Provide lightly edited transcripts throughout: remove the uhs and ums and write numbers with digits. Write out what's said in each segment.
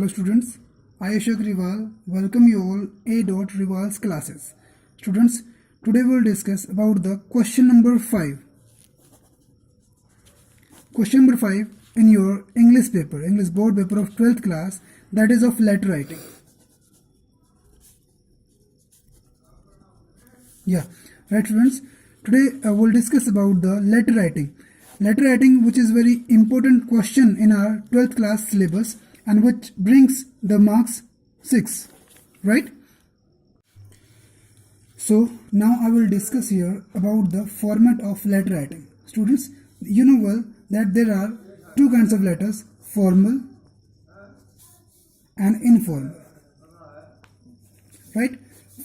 Hello students, I Ashok A.Riwal welcome you all A.Riwal's classes. Students, today we will discuss about the question number 5. Question number 5 in your English paper, English board paper of 12th class, that is of letter writing. Yeah, right students, today I will discuss about the letter writing. Letter writing, which is very important question in our 12th class syllabus and which brings the marks 6, right? So now I will discuss here about the format of letter writing. Students, you know well that there are two kinds of letters, formal and informal, right?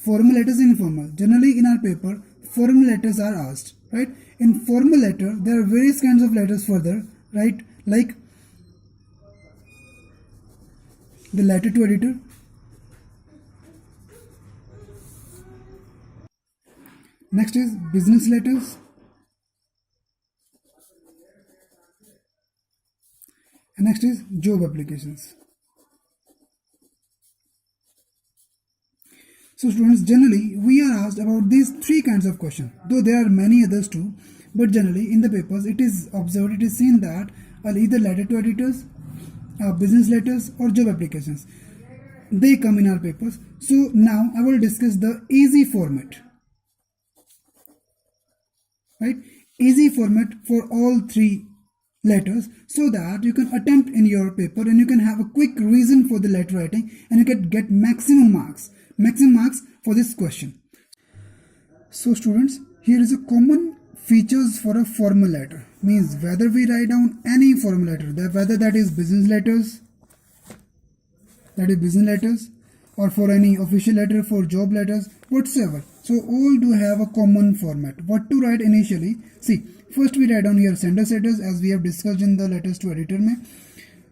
Formal letters, informal. Generally in our paper, formal letters are asked, right? In formal letter, there are various kinds of letters further, right? Like the letter to editor, next is business letters, and next is job applications. So students, generally we are asked about these three kinds of questions, though there are many others too, but generally in the papers it is observed, it is seen that either letter to editors, business letters or job applications, they come in our papers. So now I will discuss the easy format, right? Easy format for all three letters, so that you can attempt in your paper and you can have a quick reason for the letter writing and you can get maximum marks for this question. So students, here is a common features for a formal letter, means whether we write down any formal letter, whether that is business letters, or for any official letter, for job letters, whatsoever. So all do have a common format. What to write initially? See, first we write down here sender's address, as we have discussed in the letters to editor mein.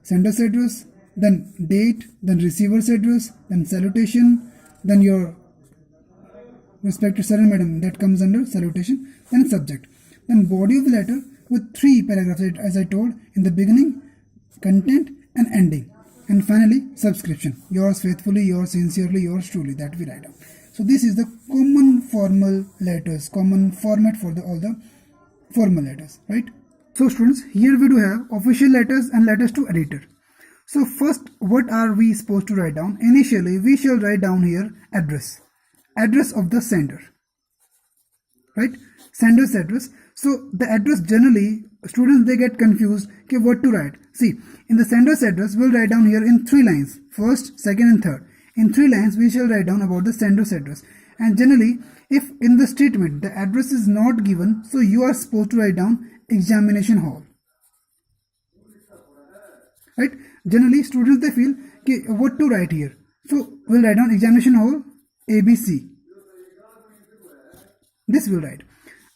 Sender's address, then date, then receiver's address, then salutation, then your respected sir and madam, that comes under salutation, then subject, then body of the letter with 3 paragraphs, as I told in the beginning, content and ending, and finally subscription, yours faithfully, yours sincerely, yours truly, that we write down. So this is the common formal letters, common format for all the formal letters, right? So students, here we do have official letters and letters to editor. So first, what are we supposed to write down? Initially, we shall write down here address of the sender, right? Sender's address. So the address, generally students, they get confused, okay, what to write. See, in the sender's address, we'll write down here in 3 lines, first, second and third. In 3 lines, we shall write down about the sender's address. And generally, if in the statement the address is not given, so you are supposed to write down examination hall, right? Generally students, they feel, okay, what to write here. So we'll write down examination hall ABC. This we'll write.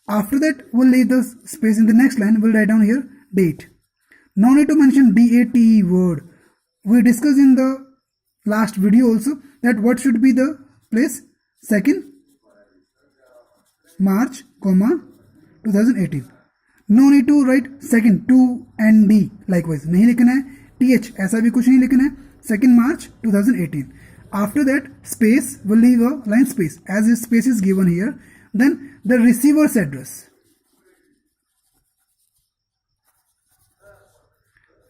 After that, we'll leave the space. In the next line, we'll write down here date. No need to mention DATE word. We discussed in the last video also that what should be the place. 2nd March, 2018. No need to write second, 2 and D likewise. नहीं लिखना है. TH ऐसा भी कुछ नहीं लिखना है. 2nd March 2018. After that, space, we'll leave a line space as this space is given here. Then the receiver's address.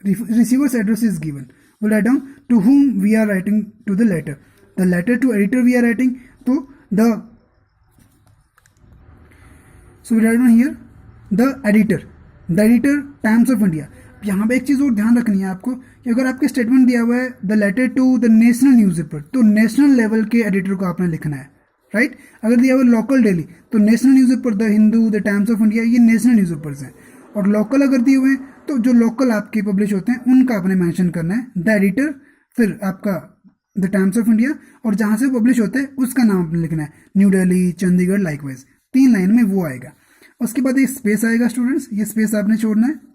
Receiver's address is given. We'll write down to whom we are writing to the letter. The letter to editor we are writing to the. So we write down here the editor. The editor, Times of India. यहाँ पे एक चीज़ और ध्यान रखनी है आपको कि अगर आपके स्टेटमेंट दिया हुआ है the letter to the national newspaper, तो नेशनल लेवल के एडिटर को आपने लिखना है, राइट? अगर दिया हुआ लोकल डेली, तो national newspaper, the Hindu, the Times of India, ये नेशनल न्यूज़पेपर्स हैं. और लोकल अगर दिए हुए हैं तो जो लोकल आपके पब्लिश होते हैं उनका आपने मेंशन करना है, द एडिटर, फिर आपका द टाइम्स ऑफ इंडिया, और जहाँ से पब्लिश होता है उसका नाम आपने लिखना है, new Delhi, Chandigarh, likewise. 3 line में वो आएगा. उसके बाद ये स्पेस आएगा स्टूडेंट्स, ये स्पेस आपने छोड़ना है.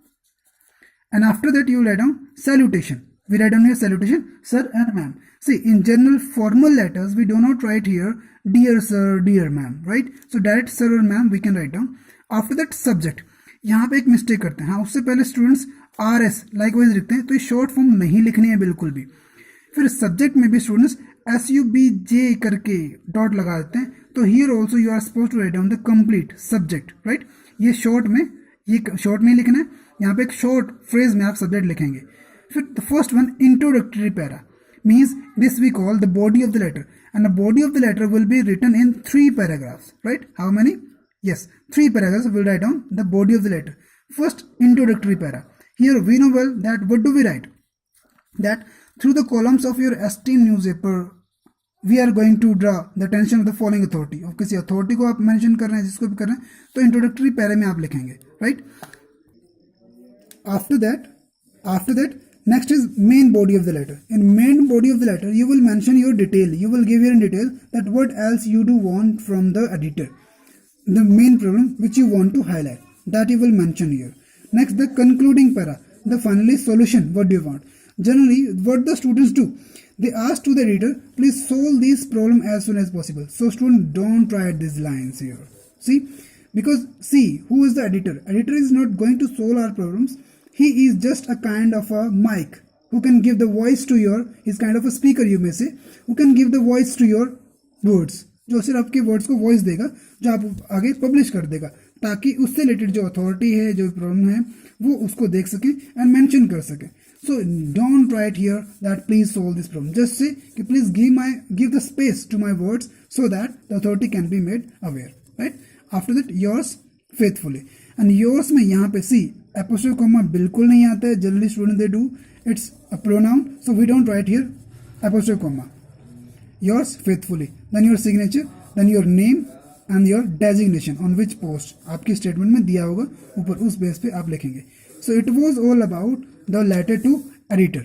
And after that, you write down salutation. We write down here salutation, sir and ma'am. See, in general formal letters, we do not write here dear sir, dear ma'am, right? So direct sir or ma'am we can write down. After that, subject. यहाँ पे एक mistake करते हैं. हाँ, उससे पहले students RS likewise लिखते हैं, तो ये शॉर्ट फॉर्म नहीं लिखनी है बिल्कुल भी, फिर सब्जेक्ट में भी स्टूडेंट्स SUBJ करके डॉट लगा देते हैं, तो here also you are suppose to write down the complete subject, right. ये शॉर्ट में लिखना है, यहाँ पे एक शॉर्ट फ्रेज में आप सब्जेक्ट लिखेंगे। फिर the first one introductory para means this we call the body of the letter, and the body of the letter will be written in 3 paragraphs, right? How many? Yes, 3 paragraphs will write down the body of the letter. First, introductory para. Here we know well that what do we write? That through the columns of your esteemed newspaper we are going to draw the attention of the following authority. और किसी authority को आप mention कर रहे हैं, जिसको भी कर रहे हैं, तो introductory para में आप लिखेंगे, right? After that next is main body of the letter. In main body of the letter you will mention your detail, you will give here in detail that what else you do want from the editor, the main problem which you want to highlight, that you will mention here. Next, the concluding para, the finally solution, what do you want. Generally what the students do, they ask to the editor, please solve this problem as soon as possible. So students, don't write these lines here, see, because see, who is the editor? Editor is not going to solve our problems. He is just a kind of a mic who can give the voice to your, he's kind of a speaker you may say, who can give the voice to your words, जो सिर्फ आपके words को voice देगा, जो आप आगे publish कर देगा, ताकि उससे रिलेटेड जो अथॉरिटी है, जो प्रॉब्लम है, वो उसको देख सके एंड मेंशन कर सके. So don't write here that please solve this problem, just say कि please give the space to my words so that the authority can be made aware, right. After that yours faithfully, and yours में यहाँ पे सी apostrophe comma बिल्कुल नहीं आता है, generally student they do, it's a pronoun, so we don't write here apostrophe comma. Yours faithfully, then your signature, then your name and your designation on which post आपकी statement में दिया होगा ऊपर, उस बेस पे आप लिखेंगे. So it was all about the letter to editor.